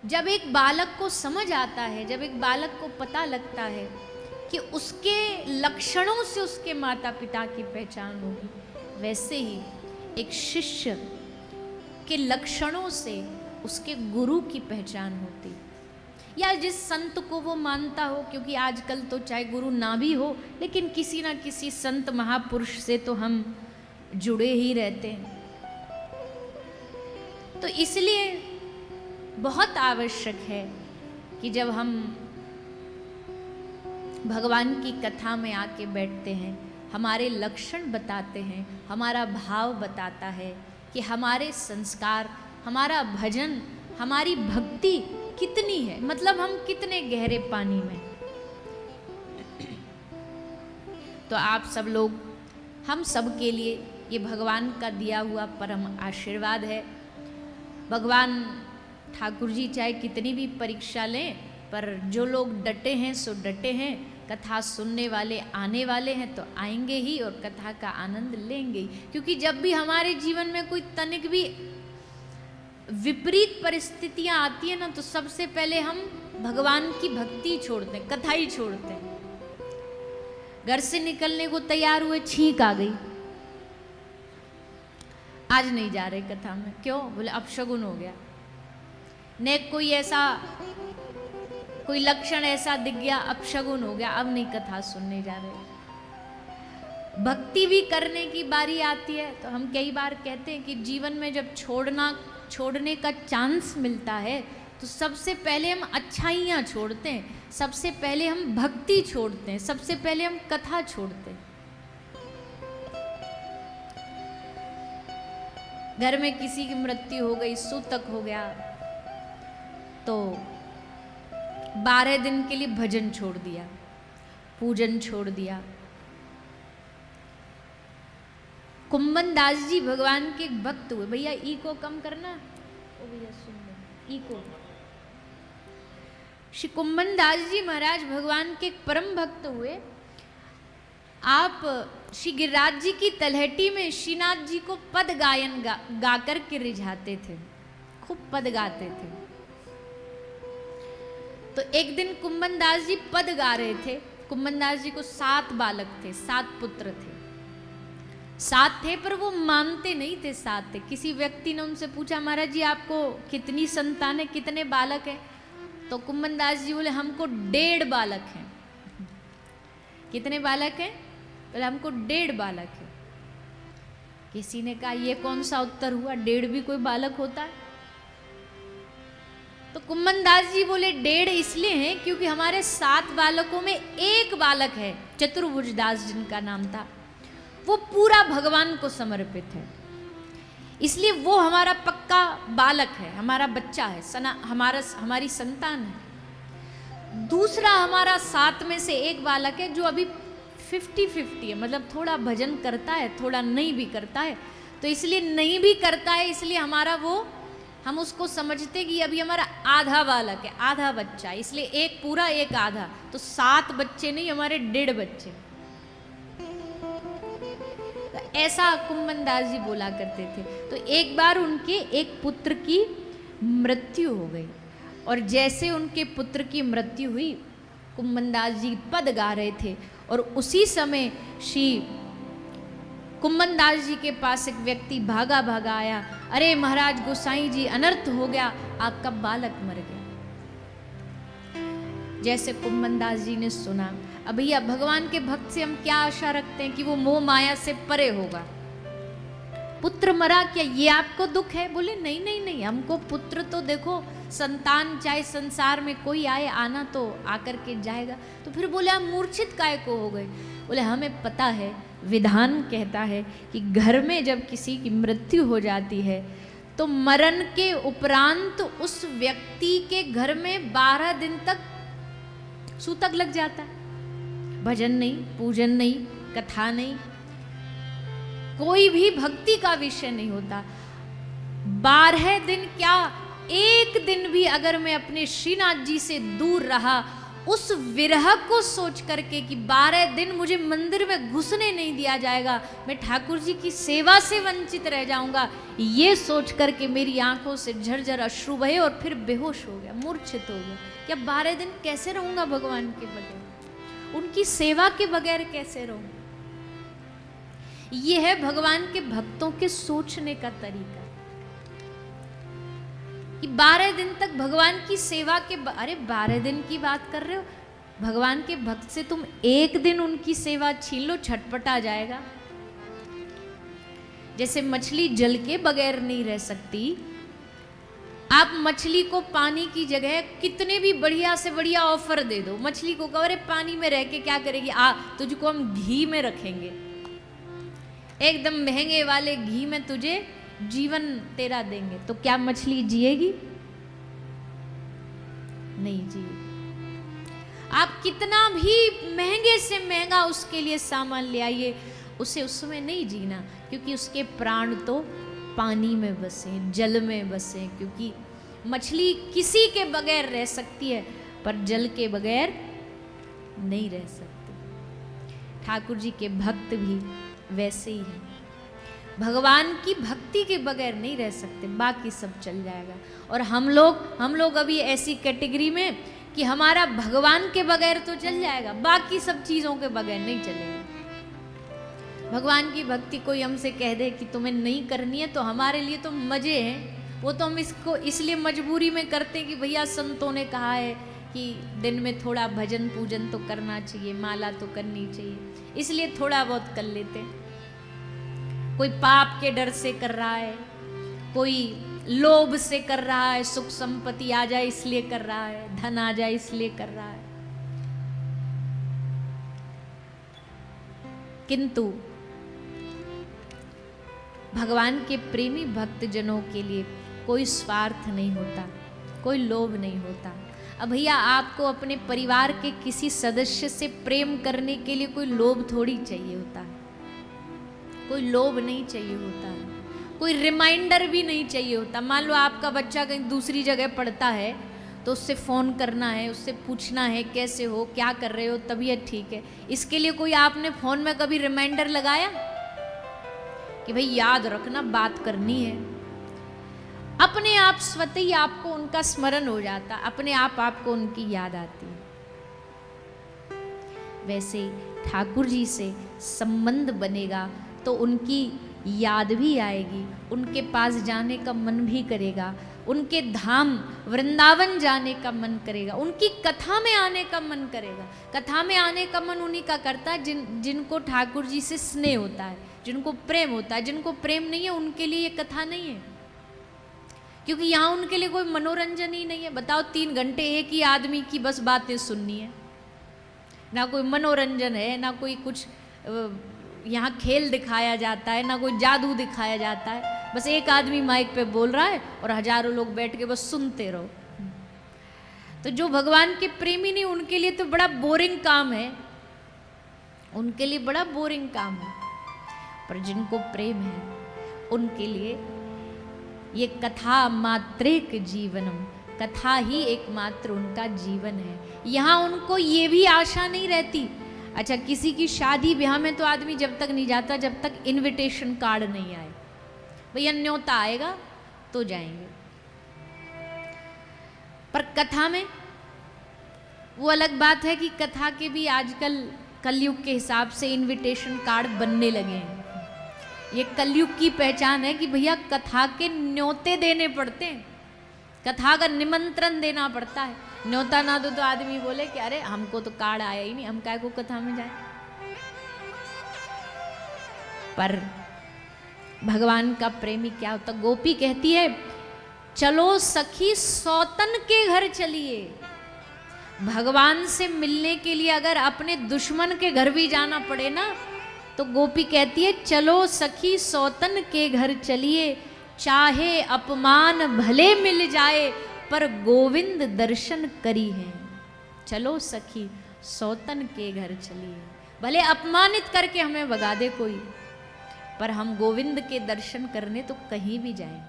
जब एक बालक को समझ आता है, जब एक बालक को पता लगता है कि उसके लक्षणों से उसके माता पिता की पहचान होगी, वैसे ही एक शिष्य के लक्षणों से उसके गुरु की पहचान होती, या जिस संत को वो मानता हो, क्योंकि आजकल तो चाहे गुरु ना भी हो लेकिन किसी ना किसी संत महापुरुष से तो हम जुड़े ही रहते हैं। तो इसलिए बहुत आवश्यक है कि जब हम भगवान की कथा में आके बैठते हैं, हमारे लक्षण बताते हैं, हमारा भाव बताता है कि हमारे संस्कार, हमारा भजन, हमारी भक्ति कितनी है, मतलब हम कितने गहरे पानी में। तो आप सब लोग, हम सब के लिए ये भगवान का दिया हुआ परम आशीर्वाद है। भगवान ठाकुर जी चाहे कितनी भी परीक्षा लें, पर जो लोग डटे हैं सो डटे हैं। कथा सुनने वाले आने वाले हैं तो आएंगे ही और कथा का आनंद लेंगे ही, क्योंकि जब भी हमारे जीवन में कोई तनिक भी विपरीत परिस्थितियां आती है ना, तो सबसे पहले हम भगवान की भक्ति छोड़ते हैं, कथा ही छोड़ते हैं। घर से निकलने को तैयार हुए, छींक आ गई, आज नहीं जा रहे कथा में। क्यों? बोले अपशगुन हो गया। ने कोई लक्षण ऐसा दिख गया, अपशगुन हो गया, अब नहीं कथा सुनने जा रहे। भक्ति भी करने की बारी आती है तो हम कई बार कहते हैं कि जीवन में जब छोड़ने का चांस मिलता है तो सबसे पहले हम अच्छाइयाँ छोड़ते हैं, सबसे पहले हम भक्ति छोड़ते हैं, सबसे पहले हम कथा छोड़ते हैं। घर में किसी की मृत्यु हो गई, सूतक हो गया, तो 12 दिन के लिए भजन छोड़ दिया, पूजन छोड़ दिया। कुंभन दास जी भगवान के एक भक्त हुए। भैया ई को कम करना, ओ भैया सुन लो, ई को। श्री कुंभन दास जी महाराज भगवान के एक परम भक्त हुए। आप श्री गिरिराज जी की तलहटी में श्रीनाथ जी को पद गायन गा कर के रिझाते थे, खूब पद गाते थे। तो एक दिन कुंभन दास जी पद गा रहे थे। कुंभन दास जी को 7 बालक थे, 7 पुत्र थे, 7 थे, पर वो मानते नहीं थे 7 थे। किसी व्यक्ति ने उनसे पूछा, महाराज जी आपको कितनी संतान है, कितने बालक हैं? तो कुंभन दास जी बोले हमको 1.5 बालक हैं। कितने बालक हैं? बोले हमको 1.5 बालक है। किसी ने कहा ये कौन सा उत्तर हुआ, 1.5 भी कोई बालक होता है? तो कुंभन दास जी बोले 1.5 इसलिए हैं क्योंकि हमारे 7 बालकों में एक बालक है, चतुर्भुज दास जिनका नाम था, वो पूरा भगवान को समर्पित है, इसलिए वो हमारा पक्का बालक है, हमारा बच्चा है, हमारी संतान है। दूसरा हमारा 7 में से एक बालक है जो अभी 50-50 है, मतलब थोड़ा भजन करता है, थोड़ा नहीं भी करता है। तो इसलिए नहीं भी करता है, इसलिए हमारा वो, हम उसको समझते कि अभी हमारा आधा बालक है, आधा बच्चा, इसलिए एक पूरा एक आधा। तो 7 बच्चे नहीं, हमारे 1.5 बच्चे। तो ऐसा कुंभन दास जी बोला करते थे। तो एक बार उनके एक पुत्र की मृत्यु हो गई, और जैसे उनके पुत्र की मृत्यु हुई, कुंभन दास जी पद गा रहे थे, और उसी समय श्री कुंभन दास जी के पास एक व्यक्ति भागा भागा आया, अरे महाराज गोसाई जी अनर्थ हो गया, आपका बालक मर गया। जैसे कुंभन दास जी ने सुना, अब भैया भगवान के भक्त से हम क्या आशा रखते हैं कि वो मोह माया से परे होगा। पुत्र मरा, क्या ये आपको दुख है? बोले नहीं नहीं नहीं, हमको पुत्र तो देखो, संतान चाहे संसार में कोई आए, आना तो आकर के जाएगा। तो फिर बोले आप मूर्छित काहे को हो गए? बोले हमें पता है, विधान कहता है कि घर में जब किसी की मृत्यु हो जाती है तो मरण के उपरांत उस व्यक्ति के घर में 12 दिन तक सूतक लग जाता है। भजन नहीं, पूजन नहीं, कथा नहीं, कोई भी भक्ति का विषय नहीं होता। 12 दिन क्या, एक दिन भी अगर मैं अपने श्रीनाथ जी से दूर रहा उस विरह को सोच करके कि 12 दिन मुझे मंदिर में घुसने नहीं दिया जाएगा, मैं ठाकुर जी की सेवा से वंचित रह जाऊंगा, ये सोच करके मेरी आंखों से झरझर अश्रु बहे और फिर बेहोश हो गया, मूर्छित हो गया। क्या 12 दिन कैसे रहूंगा भगवान के बगैर, उनकी सेवा के बगैर कैसे रहूंगा? यह है भगवान के भक्तों के सोचने का तरीका कि 12 दिन तक भगवान की सेवा के अरे 12 दिन की बात कर रहे हो, भगवान के भक्त से तुम एक दिन उनकी सेवा छीन लो, छटपटा जाएगा। जैसे मछली जल के बगैर नहीं रह सकती, आप मछली को पानी की जगह कितने भी बढ़िया से बढ़िया ऑफर दे दो, मछली को कहो अरे पानी में रह के क्या करेगी, आ तुझको हम घी में रखेंगे, एकदम महंगे वाले घी में तुझे जीवन तेरा देंगे, तो क्या मछली जिएगी? नहीं जिएगी। आप कितना भी महंगे से महंगा उसके लिए सामान ले आइए, उसे उसमें नहीं जीना, क्योंकि उसके प्राण तो पानी में बसे, जल में बसे। क्योंकि मछली किसी के बगैर रह सकती है, पर जल के बगैर नहीं रह सकती। ठाकुर जी के भक्त भी वैसे ही हैं, भगवान की भक्ति के बगैर नहीं रह सकते, बाकी सब चल जाएगा। और हम लोग अभी ऐसी कैटेगरी में कि हमारा भगवान के बगैर तो चल जाएगा, बाकी सब चीजों के बगैर नहीं चलेगा। भगवान की भक्ति कोई हमसे कह दे कि तुम्हें नहीं करनी है, तो हमारे लिए तो मजे हैं, वो तो हम इसको इसलिए मजबूरी में करते हैं कि भैया संतों ने कहा है कि दिन में थोड़ा भजन पूजन तो करना चाहिए, माला तो करनी चाहिए, इसलिए थोड़ा बहुत कर लेते हैं। कोई पाप के डर से कर रहा है, कोई लोभ से कर रहा है, सुख संपत्ति आ जाए इसलिए कर रहा है, धन आ जाए इसलिए कर रहा है। किंतु भगवान के प्रेमी भक्त जनों के लिए कोई स्वार्थ नहीं होता, कोई लोभ नहीं होता। अब भैया आपको अपने परिवार के किसी सदस्य से प्रेम करने के लिए कोई लोभ थोड़ी चाहिए होता है, कोई लोभ नहीं चाहिए होता है, कोई रिमाइंडर भी नहीं चाहिए होता। मान लो आपका बच्चा कहीं दूसरी जगह पढ़ता है, तो उससे फ़ोन करना है, उससे पूछना है कैसे हो, क्या कर रहे हो, तबीयत ठीक है, इसके लिए कोई आपने फ़ोन में कभी रिमाइंडर लगाया कि भाई याद रखना बात करनी है? अपने आप स्वतः ही आपको उनका स्मरण हो जाता, अपने आप आपको उनकी याद आती है। वैसे ठाकुर जी से संबंध बनेगा तो उनकी याद भी आएगी, उनके पास जाने का मन भी करेगा, उनके धाम वृंदावन जाने का मन करेगा, उनकी कथा में आने का मन करेगा। कथा में आने का मन उन्हीं का करता है जिनको ठाकुर जी से स्नेह होता है, जिनको प्रेम होता है। जिनको प्रेम नहीं है उनके लिए ये कथा नहीं है, क्योंकि यहाँ उनके लिए कोई मनोरंजन ही नहीं है। बताओ 3 घंटे एक ही आदमी की बस बातें सुननी है, ना कोई मनोरंजन है, ना कोई कुछ यहाँ खेल दिखाया जाता है, ना कोई जादू दिखाया जाता है। बस एक आदमी माइक पे बोल रहा है और हजारों लोग बैठ के बस सुनते रहो। तो जो भगवान के प्रेमी नहीं, उनके लिए तो बड़ा बोरिंग काम है, उनके लिए बड़ा बोरिंग काम है। पर जिनको प्रेम है उनके लिए ये कथा मात्रेक जीवनम, कथा ही एकमात्र उनका जीवन है। यहाँ उनको ये भी आशा नहीं रहती, अच्छा किसी की शादी ब्याह में तो आदमी जब तक नहीं जाता जब तक इनविटेशन कार्ड नहीं आए, भैया न्योता आएगा तो जाएंगे। पर कथा में वो अलग बात है कि कथा के भी आजकल कलयुग के हिसाब से इनविटेशन कार्ड बनने लगे हैं। ये कलयुग की पहचान है कि भैया कथा के न्योते देने पड़ते हैं, कथा का निमंत्रण देना पड़ता है। न्योता ना दो तो आदमी बोले कि अरे हमको तो कार्ड आया ही नहीं, हम काय को कथा में जाए। पर भगवान का प्रेमी क्या होता, गोपी कहती है चलो सखी सौतन के घर चलिए। भगवान से मिलने के लिए अगर अपने दुश्मन के घर भी जाना पड़े ना, तो गोपी कहती है चलो सखी सौतन के घर चलिए, चाहे अपमान भले मिल जाए पर गोविंद दर्शन करी है। चलो सखी सौतन के घर चलिए, भले अपमानित करके हमें भगा दे कोई, पर हम गोविंद के दर्शन करने तो कहीं भी जाएं।